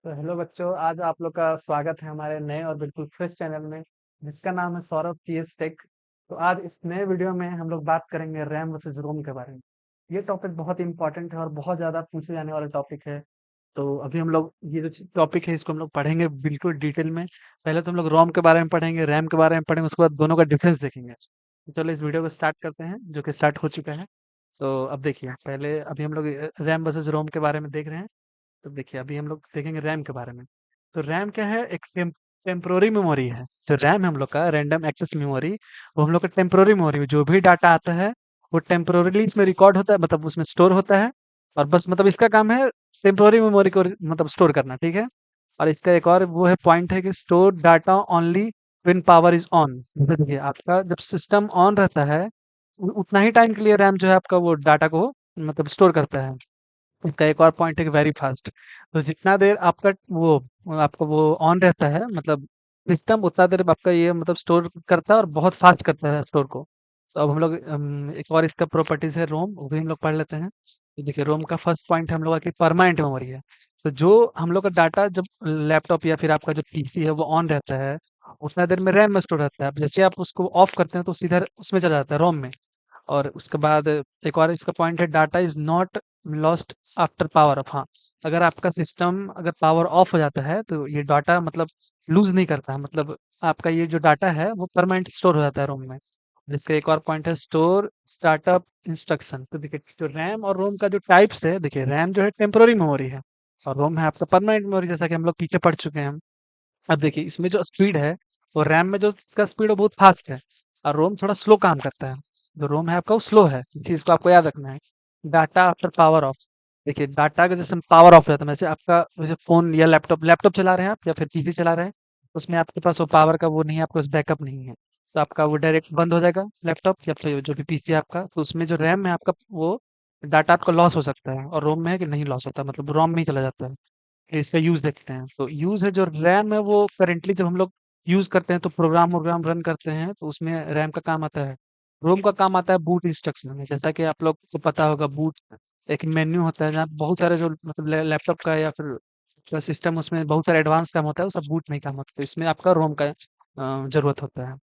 तो हेलो बच्चों, आज आप लोग का स्वागत है हमारे नए और बिल्कुल फ्रेश चैनल में, जिसका नाम है सौरभ पीएस टेक। तो आज इस नए वीडियो में हम लोग बात करेंगे रैम वर्सेस रोम के बारे में। ये टॉपिक बहुत इंपॉर्टेंट है और बहुत ज़्यादा पूछे जाने वाला टॉपिक है। तो अभी हम लोग ये जो टॉपिक है इसको हम लोग पढ़ेंगे बिल्कुल डिटेल में। पहले तो हम लोग रोम के बारे में पढ़ेंगे, रैम के बारे में पढ़ेंगे, उसके बाद दोनों का डिफरेंस देखेंगे। तो चलो इस वीडियो को स्टार्ट करते हैं, जो कि स्टार्ट हो चुका है। तो अब देखिए, पहले अभी हम लोग रैम वर्सेस रोम के बारे में देख रहे हैं। तो देखिए, अभी हम लोग देखेंगे रैम के बारे में। तो रैम क्या है? एक टेम्पोररी मेमोरी है। जो रैम है हम लोग का रैंडम एक्सेस मेमोरी, वो हम लोग का टेम्पोररी मेमोरी में जो भी डाटा आता है वो टेम्पोररीली इसमें रिकॉर्ड होता है, मतलब उसमें स्टोर होता है। और बस मतलब इसका काम है टेम्पोररी मेमोरी को मतलब स्टोर करना, ठीक है। और इसका एक और वो है पॉइंट है कि store data only when power is on. देखिए, आपका जब सिस्टम ऑन रहता है उतना ही टाइम के लिए रैम जो है आपका वो डाटा को मतलब स्टोर करता है। इसका एक और पॉइंट है कि वेरी फास्ट। तो जितना देर आपका वो ऑन रहता है, मतलब सिस्टम उतना देर आपका ये मतलब स्टोर करता है और बहुत फास्ट करता है स्टोर को। तो अब हम लोग एक और इसका प्रॉपर्टीज है रोम, वो भी हम लोग पढ़ लेते हैं। तो देखिए, रोम का फर्स्ट पॉइंट हम लोग का कि परमानेंट मेमोरी है। तो जो हम लोग का डाटा जब लैपटॉप या फिर आपका जो पीसी है वो ऑन रहता है, उतना देर में रैम में स्टोर रहता है। अब जैसे आप उसको ऑफ करते हैं तो सीधा उसमें चला जाता है, रोम में। और उसके बाद एक और इसका पॉइंट है, data is not lost after power of. हाँ, अगर आपका सिस्टम अगर पावर ऑफ हो जाता है तो ये डाटा मतलब लूज नहीं करता है, मतलब आपका ये जो डाटा है वो परमानेंट स्टोर हो जाता है रोम में। जिसका एक और पॉइंट है स्टोर स्टार्टअप इंस्ट्रक्शन। तो देखिए, जो रैम और रोम का जो टाइप्स है, देखिए रैम जो है टेम्पोररी मेमोरी है और रोम है आपका परमानेंट मेमोरी, जैसा कि हम लोग पीछे पढ़ चुके हैं। अब देखिए, इसमें जो स्पीड है वो रैम में जो इसका स्पीड है बहुत फास्ट है और रोम थोड़ा स्लो काम करता है। जो रोम है आपका वो स्लो है, इस चीज को आपको याद रखना है। Data after power of. देखिए, डाटा का जैसे पावर ऑफ हो जाता है, वैसे आपका जैसे फोन या लैपटॉप लैपटॉप चला रहे हैं आप या फिर टीवी चला रहे हैं, उसमें आपके पास वो पावर का वो नहीं है, आपके पास बैकअप नहीं है। तो आपका वो डायरेक्ट बंद हो जाएगा लैपटॉप या फिर जो भी पीसी है आपका। तो उसमें जो रैम है आपका वो डाटा आपका लॉस हो सकता है, और रोम में है कि नहीं लॉस होता, मतलब रोम में ही चला जाता है। इसका यूज़ देखते हैं। तो यूज़ है जो रैम है वो करेंटली जब हम लोग यूज़ करते हैं तो प्रोग्राम वोग्राम रन करते हैं तो उसमें रैम का काम आता है। रोम का काम आता है बूट इंस्ट्रक्शन में। जैसा कि आप लोग को पता होगा, बूट एक मेन्यू होता है जहाँ बहुत सारे जो मतलब लैपटॉप का या फिर जो सिस्टम उसमें बहुत सारे एडवांस काम होता है, वो सब बूट में ही काम होता है। तो इसमें आपका रोम का ज़रूरत होता है।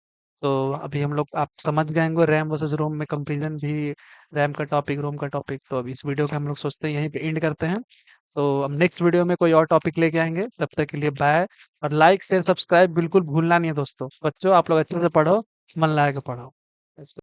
तो अभी हम लोग आप समझ गए होंगे रैम वर्सेस रोम में कंपैरिजन भी, रैम का टॉपिक, रोम का टॉपिक। तो अभी इस वीडियो को हम लोग सोचते हैं यहीं पे एंड करते हैं। तो अब नेक्स्ट वीडियो में कोई और टॉपिक लेके आएंगे, तब तक के लिए बाय। और लाइक शेयर सब्सक्राइब बिल्कुल भूलना नहीं है दोस्तों। बच्चों, आप लोग अच्छे से पढ़ो, मन लगा के पढ़ो।